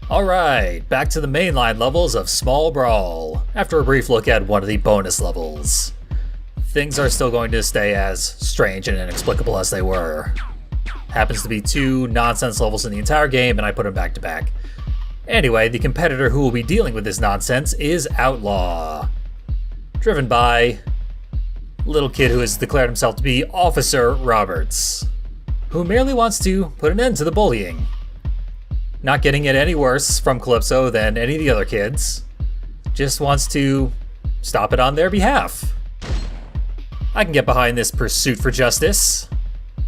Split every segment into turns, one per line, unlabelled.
Alright, back to the mainline levels of Small Brawl, after a brief look at one of the bonus levels. Things are still going to stay as strange and inexplicable as they were. Happens to be two nonsense levels in the entire game, and I put them back to back. Anyway, the competitor who will be dealing with this nonsense is Outlaw. Driven by a little kid who has declared himself to be Officer Roberts, who merely wants to put an end to the bullying. Not getting it any worse from Calypso than any of the other kids. Just wants to stop it on their behalf. I can get behind this pursuit for justice.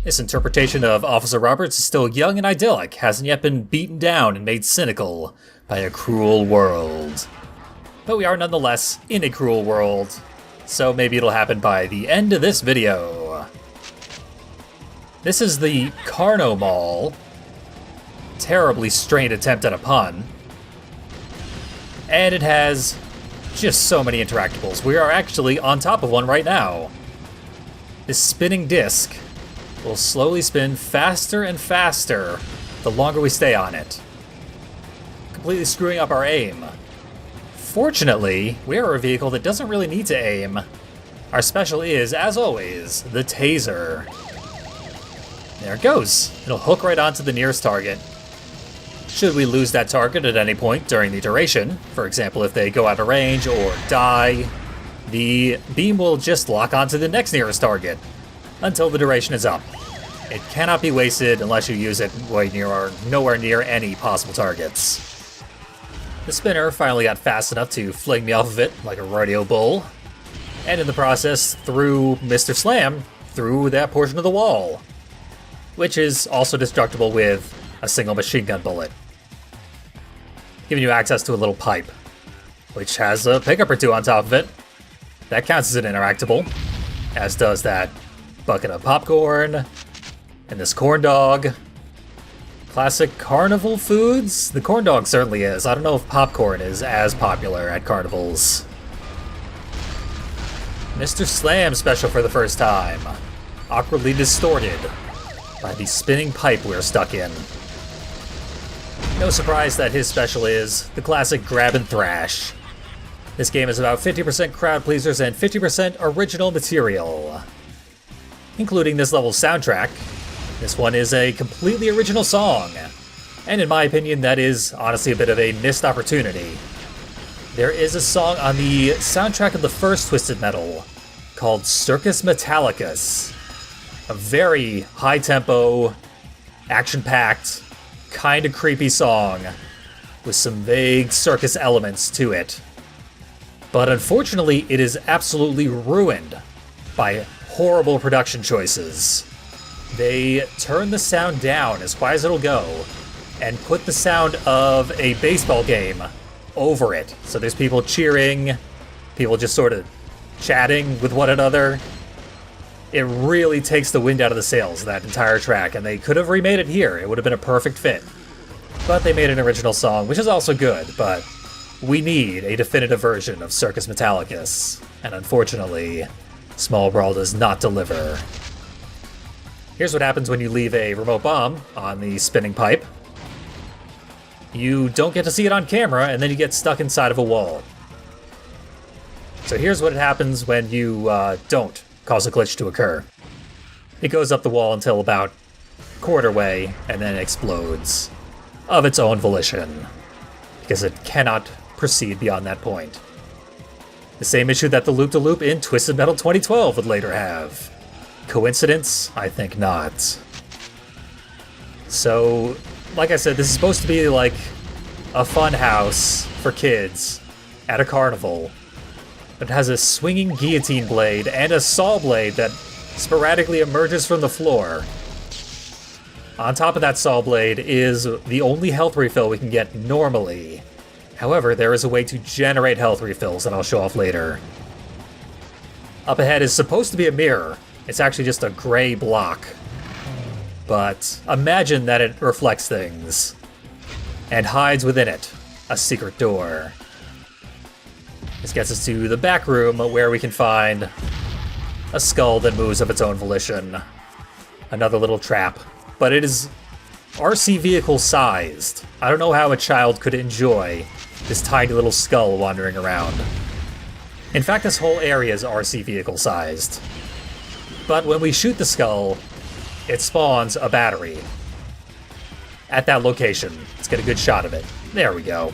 This interpretation of Officer Roberts is still young and idyllic, hasn't yet been beaten down and made cynical by a cruel world. But we are nonetheless in a cruel world, so maybe it'll happen by the end of this video. This is the Carn-O-Maul. Terribly strained attempt at a pun. And it has just so many interactables. We are actually on top of one right now. This spinning disc will slowly spin faster and faster the longer we stay on it, completely screwing up our aim. Fortunately, we are a vehicle that doesn't really need to aim. Our special is, as always, the taser. There it goes. It'll hook right onto the nearest target. Should we lose that target at any point during the duration, for example if they go out of range or die, the beam will just lock onto the next nearest target until the duration is up. It cannot be wasted unless you use it nowhere near any possible targets. The spinner finally got fast enough to fling me off of it like a rodeo bull, and in the process threw Mr. Slam through that portion of the wall, which is also destructible with a single machine gun bullet, giving you access to a little pipe, which has a pickup or two on top of it. That counts as an interactable, as does that bucket of popcorn, and this corn dog. Classic carnival foods? The corn dog certainly is. I don't know if popcorn is as popular at carnivals. Mr. Slam special for the first time, awkwardly distorted by the spinning pipe we're stuck in. No surprise that his special is the classic grab and thrash. This game is about 50% crowd pleasers and 50% original material, including this level's soundtrack. This one is a completely original song, and in my opinion that is honestly a bit of a missed opportunity. There is a song on the soundtrack of the first Twisted Metal called Circus Metallicus, a very high-tempo, action-packed, kind of creepy song with some vague circus elements to it. But unfortunately, it is absolutely ruined by horrible production choices. They turn the sound down as quiet as it'll go and put the sound of a baseball game over it. So there's people cheering, people just sort of chatting with one another. It really takes the wind out of the sails, that entire track, and they could have remade it here. It would have been a perfect fit. But they made an original song, which is also good, but we need a definitive version of Circus Metallicus, and unfortunately, Small Brawl does not deliver. Here's what happens when you leave a remote bomb on the spinning pipe. You don't get to see it on camera, and then you get stuck inside of a wall. So here's what happens when you don't cause a glitch to occur. It goes up the wall until about quarter way, and then explodes of its own volition, because it cannot proceed beyond that point. The same issue that the Loop-de-Loop in Twisted Metal 2012 would later have. Coincidence? I think not. So, like I said, this is supposed to be like a fun house for kids at a carnival. It has a swinging guillotine blade and a saw blade that sporadically emerges from the floor. On top of that saw blade is the only health refill we can get normally. However, there is a way to generate health refills that I'll show off later. Up ahead is supposed to be a mirror. It's actually just a gray block. But imagine that it reflects things and hides within it a secret door. This gets us to the back room where we can find a skull that moves of its own volition. Another little trap. But it is RC vehicle sized. I don't know how a child could enjoy this tiny little skull wandering around. In fact, this whole area is RC vehicle sized. But when we shoot the skull, it spawns a battery at that location. Let's get a good shot of it. There we go.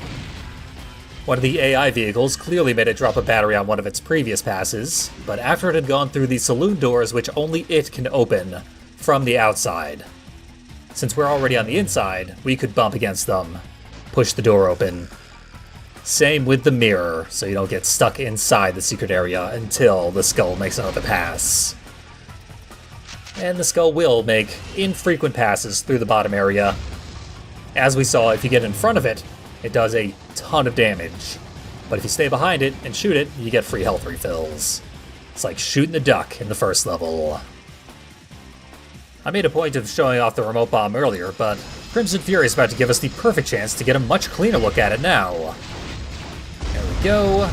One of the AI vehicles clearly made it drop a battery on one of its previous passes, but after it had gone through the saloon doors, which only it can open from the outside. Since we're already on the inside, we could bump against them, push the door open. Same with the mirror, so you don't get stuck inside the secret area until the skull makes another pass. And the skull will make infrequent passes through the bottom area. As we saw, if you get in front of it, it does a ton of damage. But if you stay behind it and shoot it, you get free health refills. It's like shooting the duck in the first level. I made a point of showing off the remote bomb earlier, but Crimson Fury is about to give us the perfect chance to get a much cleaner look at it now. There we go.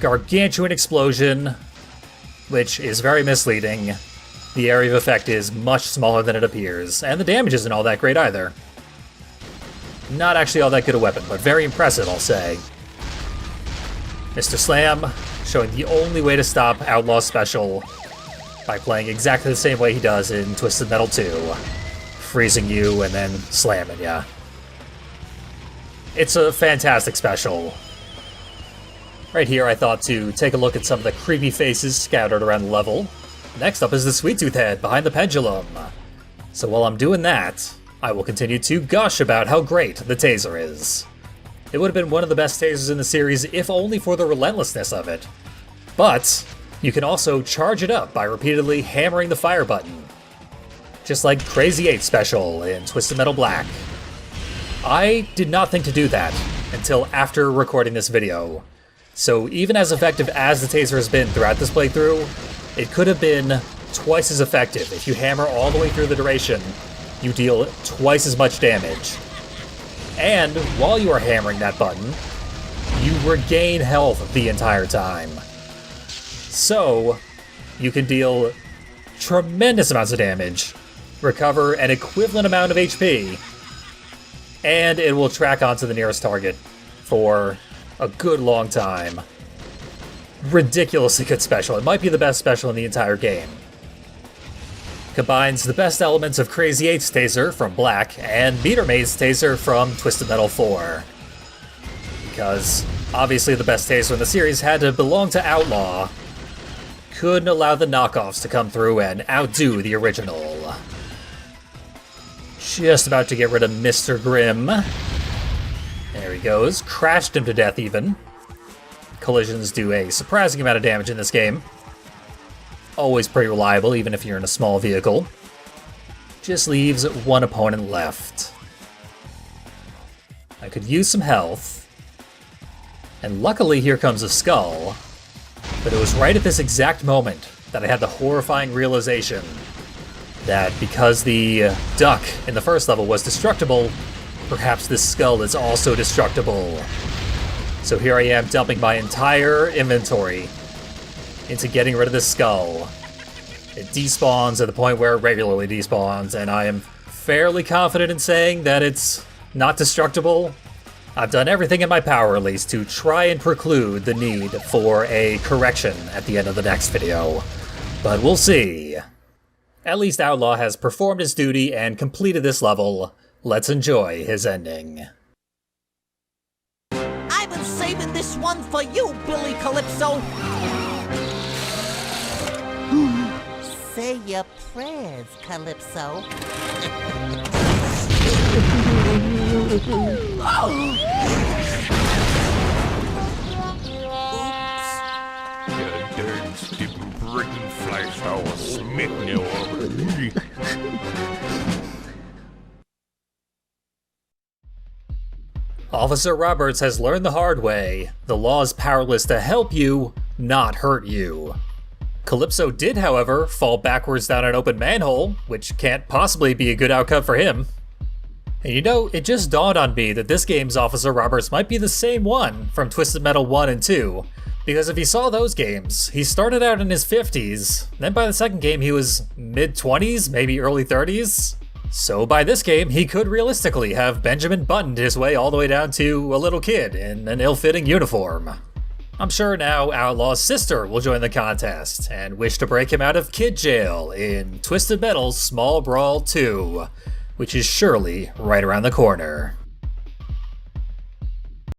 Gargantuan explosion, which is very misleading. The area of effect is much smaller than it appears, and the damage isn't all that great either. Not actually all that good a weapon, but very impressive, I'll say. Mr. Slam, showing the only way to stop Outlaw Special by playing exactly the same way he does in Twisted Metal 2. Freezing you and then slamming ya. It's a fantastic special. Right here I thought to take a look at some of the creepy faces scattered around the level. Next up is the Sweet Tooth head behind the pendulum. So while I'm doing that, I will continue to gush about how great the taser is. It would have been one of the best tasers in the series if only for the relentlessness of it. But you can also charge it up by repeatedly hammering the fire button. Just like Crazy 8 Special in Twisted Metal Black. I did not think to do that until after recording this video. So even as effective as the taser has been throughout this playthrough, it could have been twice as effective. If you hammer all the way through the duration, you deal twice as much damage. And while you are hammering that button, you regain health the entire time. So, you can deal tremendous amounts of damage, recover an equivalent amount of HP, and it will track onto the nearest target for a good long time. Ridiculously good special. It might be the best special in the entire game. Combines the best elements of Crazy 8's taser from Black and Meter Maid's taser from Twisted Metal 4. Because obviously the best taser in the series had to belong to Outlaw. Couldn't allow the knockoffs to come through and outdo the original. Just about to get rid of Mr. Grimm. There he goes. Crashed him to death even. Collisions do a surprising amount of damage in this game. Always pretty reliable, even if you're in a small vehicle. Just leaves one opponent left. I could use some health. And luckily here comes a skull. But it was right at this exact moment that I had the horrifying realization that because the duck in the first level was destructible, perhaps this skull is also destructible. So here I am dumping my entire inventory into getting rid of this skull. It despawns at the point where it regularly despawns, and I am fairly confident in saying that it's not destructible. I've done everything in my power, at least, to try and preclude the need for a correction at the end of the next video. But we'll see. At least Outlaw has performed his duty and completed this level. Let's enjoy his ending.
I've been saving this one for you, Billy Calypso. Say your prayers, Calypso.
You darn stupid breaking flash, I was smitten you already.
Officer Roberts has learned the hard way. The law is powerless to help you, not hurt you. Calypso did, however, fall backwards down an open manhole, which can't possibly be a good outcome for him. And you know, it just dawned on me that this game's Officer Roberts might be the same one from Twisted Metal 1 and 2, because if you saw those games, he started out in his 50s, then by the second game he was mid-20s, maybe early 30s. So by this game, he could realistically have Benjamin buttoned his way all the way down to a little kid in an ill-fitting uniform. I'm sure now Outlaw's sister will join the contest and wish to break him out of kid jail in Twisted Metal's Small Brawl 2, which is surely right around the corner.